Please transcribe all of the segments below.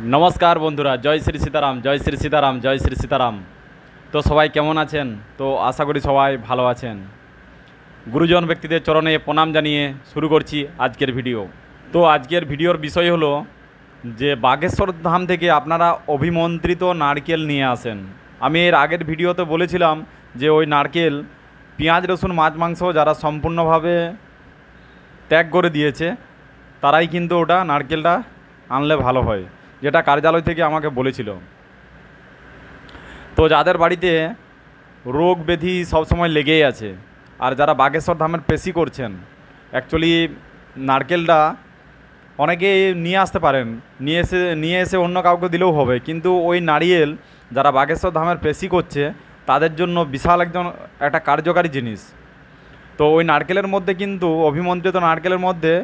नमस्कार बंधुरा जय श्री सीताराम जय श्री सीताराम जय श्री सीताराम। तो सबाई केमन आছেন? तो आशा करी सबाई भालो आছেন। गुरुजन व्यक्तिদের चरणे प्रणाम जानिए शुरू करছি আজকের ভিডিও। তো আজকের ভিডিওর বিষয় হলো যে বাগেশ্বর ধাম থেকে আপনারা অভিমন্ত্রিত নারকেল নিয়ে আসেন। আমি এর আগের ভিডিওতে বলেছিলাম যে ওই নারকেল পেঁয়াজ রসুন মাছ মাংস যারা সম্পূর্ণভাবে ত্যাগ করে দিয়েছে তারাই কিন্তু ওটা নারকেলটা আনলে ভালো হয়, যেটা কার্যালয় থেকে আমাকে বলেছিল। তো যাদের বাড়িতে রোগ ব্যাধি সবসময় লেগেই আছে আর যারা বাগেশ্বর ধামের পেশি করছেন, অ্যাকচুয়ালি নারকেলটা অনেকে নিয়ে আসতে পারেন, নিয়ে এসে অন্য কাউকে দিলেও হবে, কিন্তু ওই নারিয়েল যারা বাগেশ্বর ধামের পেশি করছে তাদের জন্য বিশাল একটা কার্যকারী জিনিস। তো ওই নারকেলের মধ্যে কিন্তু অভিমন্ত্রিত নারকেলের মধ্যে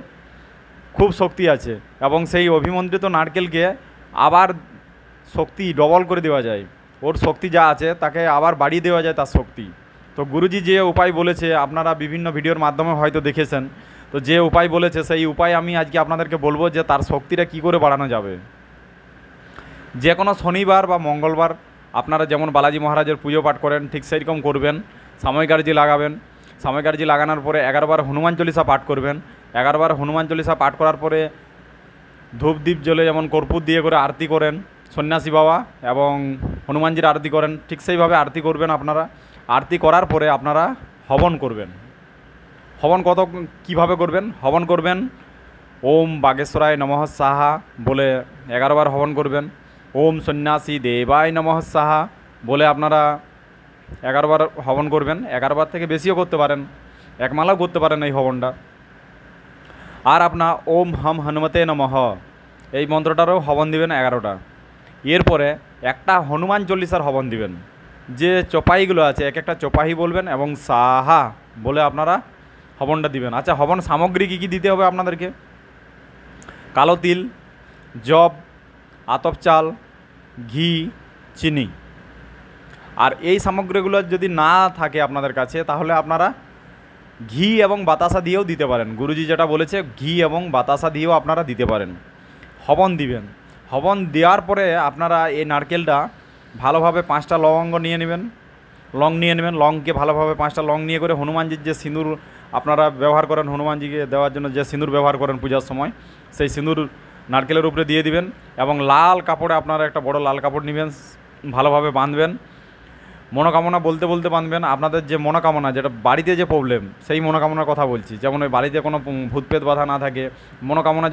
খুব শক্তি আছে এবং সেই অভিমন্ত্রিত নারকেলকে আবার শক্তি ডবল করে দেওয়া যায়। ওর শক্তি যা আছে তাকে আবার বাড়িয়ে দেওয়া যায় তার শক্তি। তো গুরুজি যে উপায় বলেছে আপনারা বিভিন্ন ভিডিওর মাধ্যমে হয়তো দেখেছেন, তো যে উপায় বলেছে সেই উপায় আমি আজকে আপনাদেরকে বলবো যে তার শক্তিটা কি করে বাড়ানো যাবে। যে কোনো শনিবার বা মঙ্গলবার আপনারা যেমন বালাজি মহারাজের পুজো পাঠ করেন ঠিক সেই রকম করবেন। সাময়িক আরজি লাগাবেন, সাময়িক আরজি লাগানোর পরে 11 বার হনুমান চল্লিশা পাঠ করবেন। 11 বার হনুমান চল্লিশা পাঠ করার পরে ধূপ দ্বীপ জ্বলে যেমন কর্পূর দিয়ে করে আরতি করেন সন্ন্যাসী বাবা এবং হনুমানজির আরতি করেন, ঠিক সেইভাবে আরতি করবেন আপনারা। আরতি করার পরে আপনারা হবন করবেন। হবন কীভাবে করবেন? হবন করবেন ওম বাগেশ্বরায় নমঃ সাহা বলে 11 বার হবন করবেন। ওম সন্ন্যাসী দেবায় নমঃ সাহা বলে আপনারা 11 বার হবন করবেন। 11 বার থেকে বেশিও করতে পারেন, এক মালাও করতে পারেন এই হবনটা। আর আপনার ওম হম হনুমতে নমঃ এই মন্ত্রটারও হবন দিবেন 11টা। এরপরে একটা হনুমান চল্লিশার হবন দিবেন। যে চপাইগুলো আছে এক একটা চপাহি বলবেন এবং সাহা বলে আপনারা হবনটা দিবেন। আচ্ছা, হবন সামগ্রী কী কী দিতে হবে আপনাদেরকে? কালো তিল, জব, আতপ চাল, ঘি, চিনি। আর এই সামগ্রীগুলো যদি না থাকে আপনাদের কাছে তাহলে আপনারা ঘি এবং বাতাসা দিয়েও দিতে পারেন। গুরুজি যেটা বলেছে ঘি এবং বাতাসা দিয়েও আপনারা দিতে পারেন। হবন দিবেন। হবন দেওয়ার পরে আপনারা এই নারকেলটা ভালোভাবে 5টা লবঙ্গ নিয়ে নেবেন, লং নিয়ে নেবেন। লংকে ভালোভাবে 5টা লং নিয়ে করে হনুমানজির যে সিঁদুর আপনারা ব্যবহার করেন, হনুমানজিকে দেওয়ার জন্য যে সিঁদুর ব্যবহার করেন পূজার সময়, সেই সিঁদুর নারকেলের উপরে দিয়ে দিবেন এবং লাল কাপড়ে আপনারা একটা বড় লাল কাপড় নেবেন, ভালোভাবে বাঁধবেন। মনোকামনা বলতে বলতে বাঁধবেন। আপনাদের যে মনোকামনা, যেটা বাড়িতে যে প্রবলেম সেই মনোকামনার কথা বলছি, যেমন ওই বাড়িতে কোনো ভূতপ্রেত বাধা না থাকে, মনোকামনা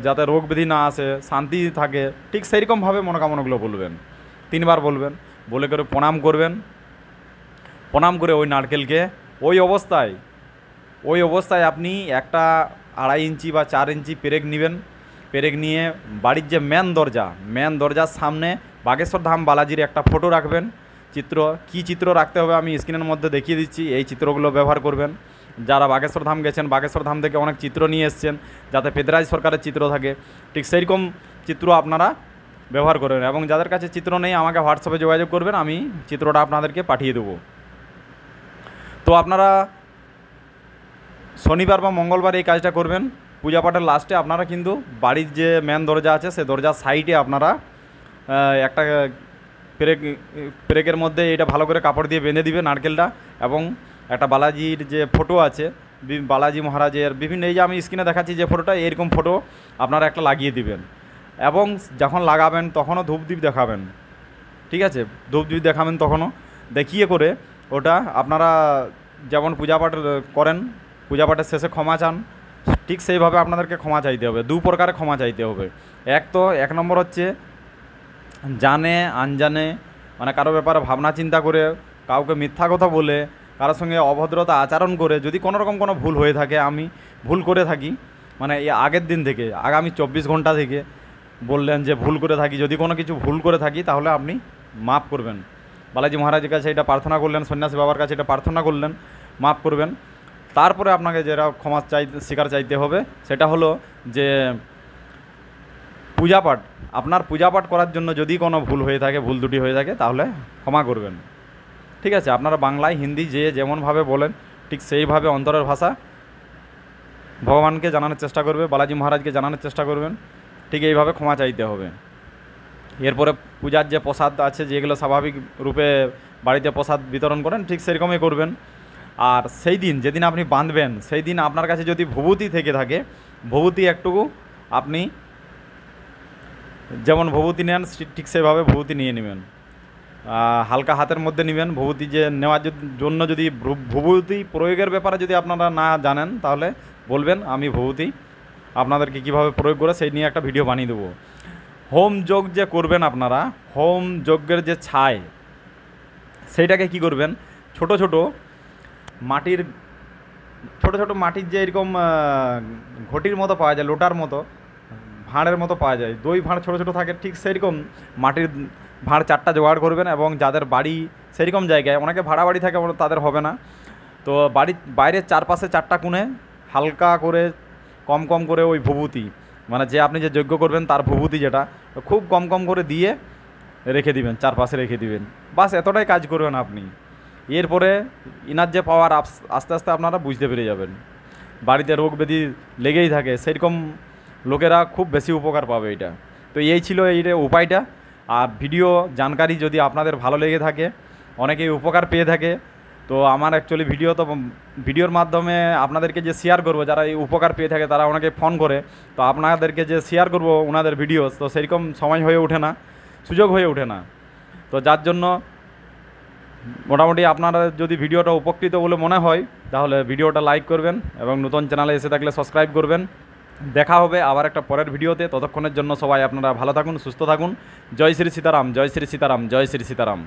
যাতে রোগ ব্যাধি না আসে, শান্তি থাকে, ঠিক সেইরকমভাবে মনোকামনাগুলো বলবেন। 3 বার বলবেন, বলে করে প্রণাম করবেন। প্রণাম করে ওই নারকেলকে ওই অবস্থায় আপনি একটা 2.5 ইঞ্চি বা 4 ইঞ্চি পেরেক নেবেন। পেরেক নিয়ে বাড়ির যে মেন দরজার সামনে বাগেশ্বর ধাম বালাজির একটা ফটো রাখবেন। কি চিত্র রাখতে হবে আমি স্ক্রিনের মধ্যে দেখিয়ে দিচ্ছি, এই চিত্রগুলো ব্যবহার করবেন। যারা বাগেশ্বর ধাম গেছেন, বাগেশ্বর ধাম থেকে অনেক চিত্র নিয়ে এসছেন যাতে পেদরাজ সরকারের চিত্র থাকে, ঠিক সেইরকম চিত্র আপনারা ব্যবহার করবেন। এবং যাদের কাছে চিত্র নেই আমাকে হোয়াটসঅ্যাপে যোগাযোগ করবেন, আমি চিত্রটা আপনাদেরকে পাঠিয়ে দেবো। তো আপনারা শনিবার বা মঙ্গলবার এই কাজটা করবেন। পূজা পাঠের লাস্টে আপনারা কিন্তু বাড়ির যে মেন দরজা আছে সেই দরজার সাইডে আপনারা একটা পেরেকের মধ্যে এটা ভালো করে কাপড় দিয়ে বেঁধে দিবে নারকেলটা, এবং একটা বালাজির যে ফটো আছে বালাজি মহারাজের বিভিন্ন, এই যে আমি স্ক্রিনে দেখাচ্ছি যে ফটোটা, এরকম ফটো আপনারা একটা লাগিয়ে দিবেন। এবং যখন লাগাবেন তখনও ধূপদীপ দেখাবেন, ঠিক আছে? ধূপদীপ দেখাবেন তখনও দেখিয়ে করে ওটা আপনারা যেমন পূজা পাঠ করেন, পূজা পাঠের শেষে ক্ষমা চান, ঠিক সেইভাবে আপনাদেরকে ক্ষমা চাইতে হবে। 2 প্রকারে ক্ষমা চাইতে হবে। এক নম্বর হচ্ছে জানে আনজানে, মানে কারো ব্যাপারে ভাবনা চিন্তা করে, কাউকে মিথ্যা কথা বলে, কারোর সঙ্গে অভদ্রতা আচরণ করে যদি কোনো রকম কোনো ভুল হয়ে থাকে, আমি ভুল করে থাকি, মানে এই আগের দিন থেকে আগামী 24 ঘন্টা থেকে বললেন যে ভুল করে থাকি, যদি কোনো কিছু ভুল করে থাকি তাহলে আপনি মাফ করবেন। বালাজি মহারাজের কাছে এটা প্রার্থনা করলেন, সন্ন্যাসী বাবার কাছে এটা প্রার্থনা করলেন, মাফ করবেন। তারপরে আপনাকে যেটা ক্ষমা স্বীকার চাইতে হবে সেটা হলো যে পূজাপাঠ, আপনার পূজাপাঠ করার জন্য যদি কোনো ভুল হয়ে থাকে, ভুল ত্রুটি হয়ে থাকে তাহলে ক্ষমা করবেন, ঠিক আছে? আপনারা বাংলায় হিন্দি যে যেমনভাবে বলেন ঠিক সেইভাবে অন্তরের ভাষা ভগবানকে জানানোর চেষ্টা করবে, বালাজি মহারাজকে জানানোর চেষ্টা করবেন, ঠিক এইভাবে ক্ষমা চাইতে হবে। এরপরে পূজার যে প্রসাদ আছে, যেগুলো স্বাভাবিক রূপে বাড়িতে প্রসাদ বিতরণ করেন, ঠিক সেরকমই করবেন। আর সেই দিন যেদিন আপনি বাঁধবেন, সেই দিন আপনার কাছে যদি ভবূতি থেকে থাকে, ভবূতি একটুকু আপনি যেমন ভবূতি নেন ঠিক সেভাবে ভবূতি নিয়ে নেবেন। হালকা হাতের মধ্যে নেবেন ভবূতি। যে নেওয়ার জন্য যদি ভবূতি প্রয়োগের ব্যাপারে যদি আপনারা না জানেন, তাহলে বলবেন, আমি ভবূতি আপনাদেরকে কীভাবে প্রয়োগ করে সেই নিয়ে একটা ভিডিও বানিয়ে দেবো। হোম যজ্ঞ যে করবেন আপনারা, হোম যজ্ঞের যে ছাই, সেইটাকে কি করবেন, ছোট ছোট মাটির যে এরকম ঘটির মতো পাওয়া যায়, লোটার মতো, ভাঁড়ের মতো পাওয়া যায়, দই ভাঁড় ছোটো ছোটো থাকে, ঠিক সেরকম মাটির ভাঁড় 4টা জোগাড় করবেন। এবং যাদের বাড়ি সেরকম জায়গায়, অনেকে ভাড়া বাড়ি থাকে, তাদের হবে না, তো বাড়ির বাইরের চারপাশে 4টা কোণে হালকা করে কম কম করে ওই ভবূতি, মানে যে আপনি যে যজ্ঞ করবেন তার ভবূতি, যেটা খুব কম কম করে দিয়ে রেখে দিবেন, চারপাশে রেখে দিবেন। বাস এতটাই কাজ করবেন আপনি। এরপরে ইনার যে পাওয়ার আস্তে আস্তে আপনারা বুঝতে পেরে যাবেন। বাড়িতে রোগ ব্যাধি লেগেই থাকে, সেরকম লোকেরা খুব বেশি উপকার পাবে এটা। তো এই ছিল এইটা উপায়টা। আর ভিডিও জানকারি যদি আপনাদের ভালো লেগে থাকে, অনেকেই উপকার পেয়ে থাকে, তো আমার অ্যাকচুয়ালি ভিডিওর মাধ্যমে আপনাদেরকে যে শেয়ার করব, যারা এই উপকার পেয়ে থাকে তারা অনেকে ফোন করে, তো আপনাদেরকে যে শেয়ার করব ওনাদের ভিডিও, তো সেরকম সময় হয়ে ওঠে না, সুযোগ হয়ে ওঠে না। তো যার জন্য মোটামুটি আপনারা যদি ভিডিওটা উপকৃত বলে মনে হয়, তাহলে ভিডিওটা লাইক করবেন এবং নতুন চ্যানেলে এসে থাকলে সাবস্ক্রাইব করবেন। দেখা হবে আবার একটা পরের ভিডিওতে। ততক্ষণের জন্য সবাই আপনারা ভালো থাকুন, সুস্থ থাকুন। জয় শ্রী সীতারাম, জয় শ্রী সীতারাম, জয় শ্রী সীতারাম।